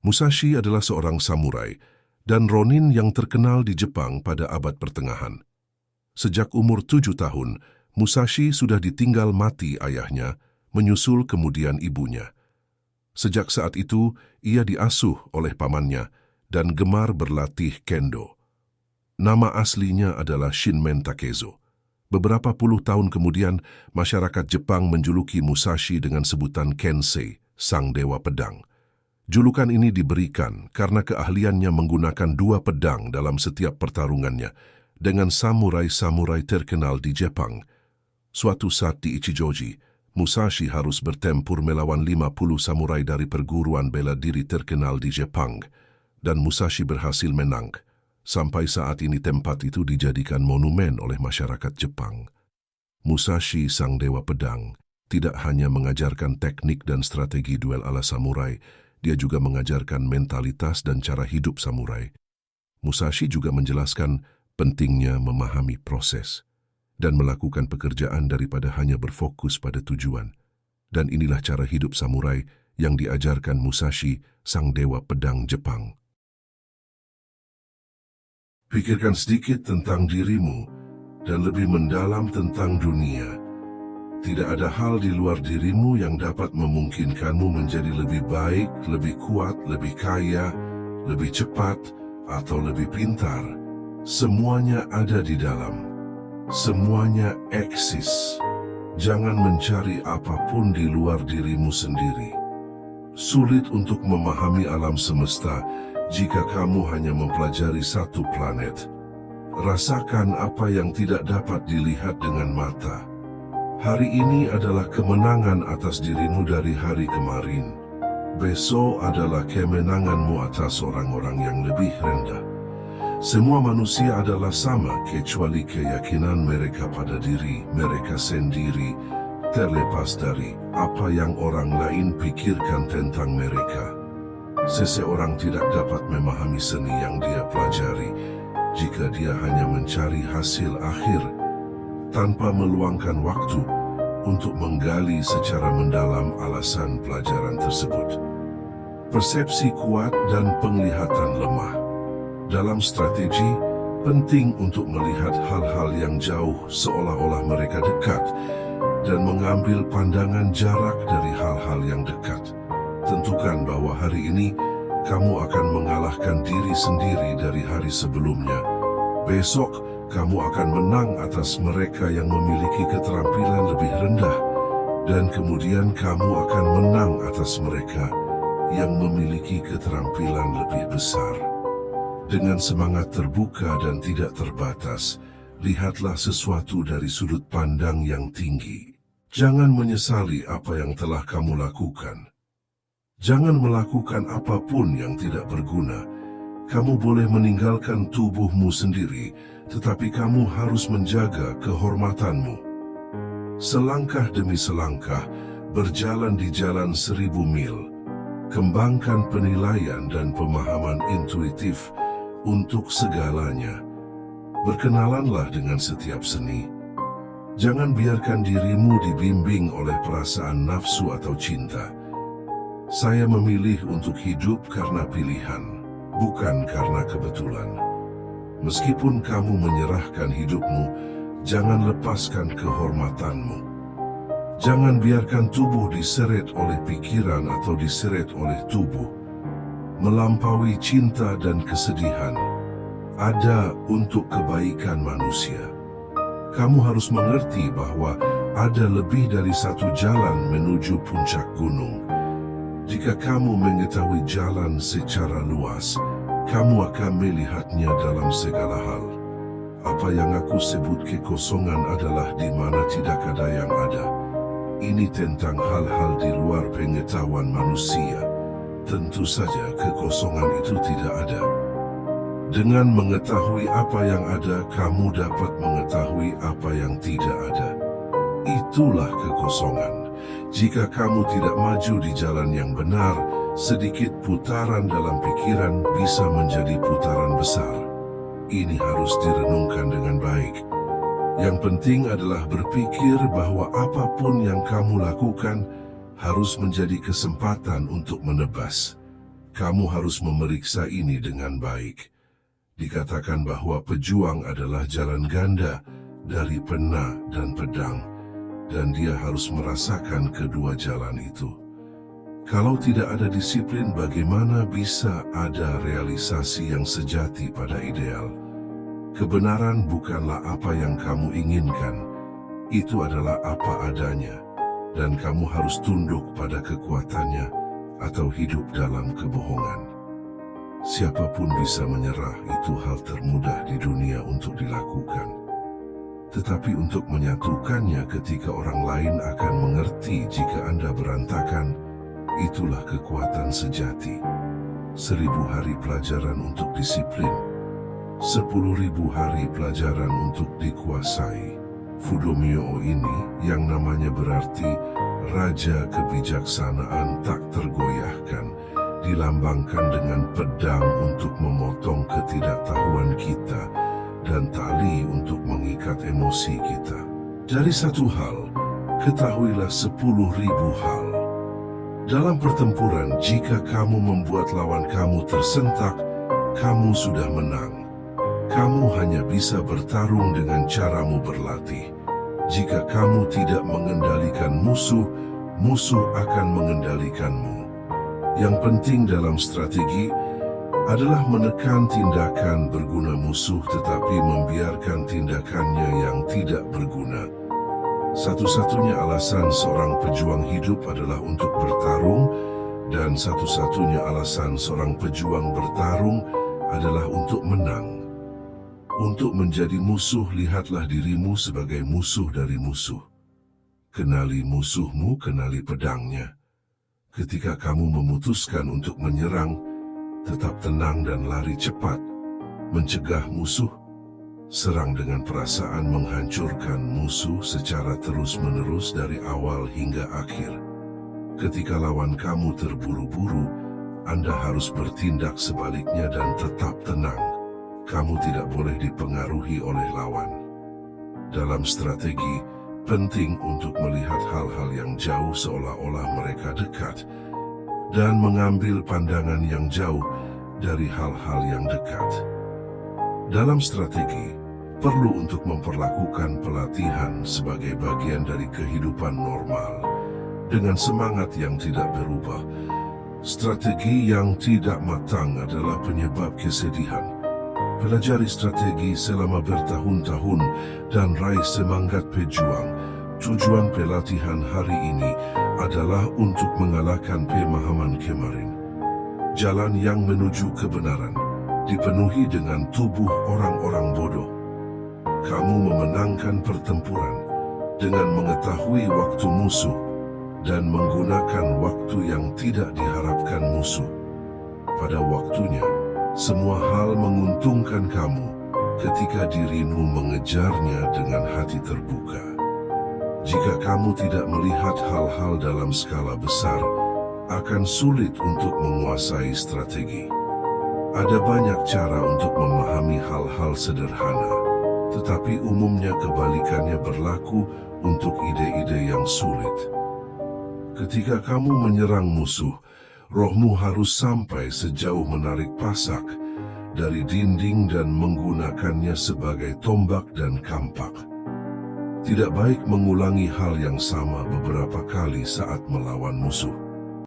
Musashi adalah seorang samurai dan ronin yang terkenal di Jepang pada abad pertengahan. Sejak umur 7 tahun, Musashi sudah ditinggal mati ayahnya, menyusul kemudian ibunya. Sejak saat itu, ia diasuh oleh pamannya dan gemar berlatih kendo. Nama aslinya adalah Shinmen Takezo. Beberapa puluh tahun kemudian, masyarakat Jepang menjuluki Musashi dengan sebutan Kensei, sang dewa pedang. Julukan ini diberikan karena keahliannya menggunakan 2 pedang dalam setiap pertarungannya dengan samurai-samurai terkenal di Jepang. Suatu saat di Ichijoji, Musashi harus bertempur melawan 50 samurai dari perguruan bela diri terkenal di Jepang, dan Musashi berhasil menang. Sampai saat ini tempat itu dijadikan monumen oleh masyarakat Jepang. Musashi, sang dewa pedang, tidak hanya mengajarkan teknik dan strategi duel ala samurai, dia juga mengajarkan mentalitas dan cara hidup samurai. Musashi juga menjelaskan pentingnya memahami proses dan melakukan pekerjaan daripada hanya berfokus pada tujuan. Dan inilah cara hidup samurai yang diajarkan Musashi, sang dewa pedang Jepang. Pikirkan sedikit tentang dirimu dan lebih mendalam tentang dunia. Tidak ada hal di luar dirimu yang dapat memungkinkanmu menjadi lebih baik, lebih kuat, lebih kaya, lebih cepat, atau lebih pintar. Semuanya ada di dalam. Semuanya eksis. Jangan mencari apapun di luar dirimu sendiri. Sulit untuk memahami alam semesta jika kamu hanya mempelajari satu planet. Rasakan apa yang tidak dapat dilihat dengan mata. Hari ini adalah kemenangan atas dirimu dari hari kemarin. Besok adalah kemenanganmu atas orang-orang yang lebih rendah. Semua manusia adalah sama kecuali keyakinan mereka pada diri mereka sendiri, terlepas dari apa yang orang lain pikirkan tentang mereka. Seseorang tidak dapat memahami seni yang dia pelajari jika dia hanya mencari hasil akhir tanpa meluangkan waktu untuk menggali secara mendalam alasan pelajaran tersebut. Persepsi kuat dan penglihatan lemah. Dalam strategi, penting untuk melihat hal-hal yang jauh seolah-olah mereka dekat dan mengambil pandangan jarak dari hal-hal yang dekat. Tentukan bahwa hari ini kamu akan mengalahkan diri sendiri dari hari sebelumnya. Besok, kamu akan menang atas mereka yang memiliki keterampilan lebih rendah, dan kemudian kamu akan menang atas mereka yang memiliki keterampilan lebih besar. Dengan semangat terbuka dan tidak terbatas, lihatlah sesuatu dari sudut pandang yang tinggi. Jangan menyesali apa yang telah kamu lakukan. Jangan melakukan apapun yang tidak berguna. Kamu boleh meninggalkan tubuhmu sendiri, tetapi kamu harus menjaga kehormatanmu. Selangkah demi selangkah, berjalan di jalan 1000 mil. Kembangkan penilaian dan pemahaman intuitif untuk segalanya. Berkenalanlah dengan setiap seni. Jangan biarkan dirimu dibimbing oleh perasaan nafsu atau cinta. Saya memilih untuk hidup karena pilihan, bukan karena kebetulan. Meskipun kamu menyerahkan hidupmu, jangan lepaskan kehormatanmu. Jangan biarkan tubuh diseret oleh pikiran atau diseret oleh tubuh. Melampaui cinta dan kesedihan ada untuk kebaikan manusia. Kamu harus mengerti bahwa ada lebih dari satu jalan menuju puncak gunung. Jika kamu mengetahui jalan secara luas, kamu akan melihatnya dalam segala hal. Apa yang aku sebut kekosongan adalah di mana tidak ada yang ada. Ini tentang hal-hal di luar pengetahuan manusia. Tentu saja kekosongan itu tidak ada. Dengan mengetahui apa yang ada, kamu dapat mengetahui apa yang tidak ada. Itulah kekosongan. Jika kamu tidak maju di jalan yang benar, sedikit putaran dalam pikiran bisa menjadi putaran besar. Ini harus direnungkan dengan baik. Yang penting adalah berpikir bahwa apapun yang kamu lakukan harus menjadi kesempatan untuk menebas. Kamu harus memeriksa ini dengan baik. Dikatakan bahwa pejuang adalah jalan ganda dari pena dan pedang, dan dia harus merasakan kedua jalan itu. Kalau tidak ada disiplin, bagaimana bisa ada realisasi yang sejati pada ideal? Kebenaran bukanlah apa yang kamu inginkan, itu adalah apa adanya, dan kamu harus tunduk pada kekuatannya atau hidup dalam kebohongan. Siapapun bisa menyerah, itu hal termudah di dunia untuk dilakukan. Tetapi untuk menyatukannya ketika orang lain akan mengerti jika Anda berantakan, itulah kekuatan sejati. 1000 hari pelajaran untuk disiplin, 10.000 hari pelajaran untuk dikuasai. Fudomyo ini yang namanya berarti Raja Kebijaksanaan tak tergoyahkan, dilambangkan dengan pedang untuk memotong ketidaktahuan kita dan tali untuk mengikat emosi kita. Dari satu hal, ketahuilah 10.000 hal. Dalam pertempuran, jika kamu membuat lawan kamu tersentak, kamu sudah menang. Kamu hanya bisa bertarung dengan caramu berlatih. Jika kamu tidak mengendalikan musuh, musuh akan mengendalikanmu. Yang penting dalam strategi adalah menekan tindakan berguna musuh tetapi membiarkan tindakannya yang tidak berguna. Satu-satunya alasan seorang pejuang hidup adalah untuk bertarung, dan satu-satunya alasan seorang pejuang bertarung adalah untuk menang. Untuk menjadi musuh, lihatlah dirimu sebagai musuh dari musuh. Kenali musuhmu, kenali pedangnya. Ketika kamu memutuskan untuk menyerang, tetap tenang dan lari cepat. Mencegah musuh, serang dengan perasaan menghancurkan musuh secara terus-menerus dari awal hingga akhir. Ketika lawan kamu terburu-buru, Anda harus bertindak sebaliknya dan tetap tenang. Kamu tidak boleh dipengaruhi oleh lawan. Dalam strategi, penting untuk melihat hal-hal yang jauh seolah-olah mereka dekat dan mengambil pandangan yang jauh dari hal-hal yang dekat. Dalam strategi, perlu untuk memperlakukan pelatihan sebagai bagian dari kehidupan normal dengan semangat yang tidak berubah. Strategi yang tidak matang adalah penyebab kesedihan. Pelajari strategi selama bertahun-tahun dan raih semangat pejuang. Tujuan pelatihan hari ini adalah untuk mengalahkan pemahaman kemarin. Jalan yang menuju kebenaran dipenuhi dengan tubuh orang-orang bodoh. Kamu memenangkan pertempuran dengan mengetahui waktu musuh dan menggunakan waktu yang tidak diharapkan musuh. Pada waktunya, semua hal menguntungkan kamu ketika dirimu mengejarnya dengan hati terbuka. Jika kamu tidak melihat hal-hal dalam skala besar, akan sulit untuk menguasai strategi. Ada banyak cara untuk memahami hal-hal sederhana, tetapi umumnya kebalikannya berlaku untuk ide-ide yang sulit. Ketika kamu menyerang musuh, rohmu harus sampai sejauh menarik pasak dari dinding dan menggunakannya sebagai tombak dan kampak. Tidak baik mengulangi hal yang sama beberapa kali saat melawan musuh.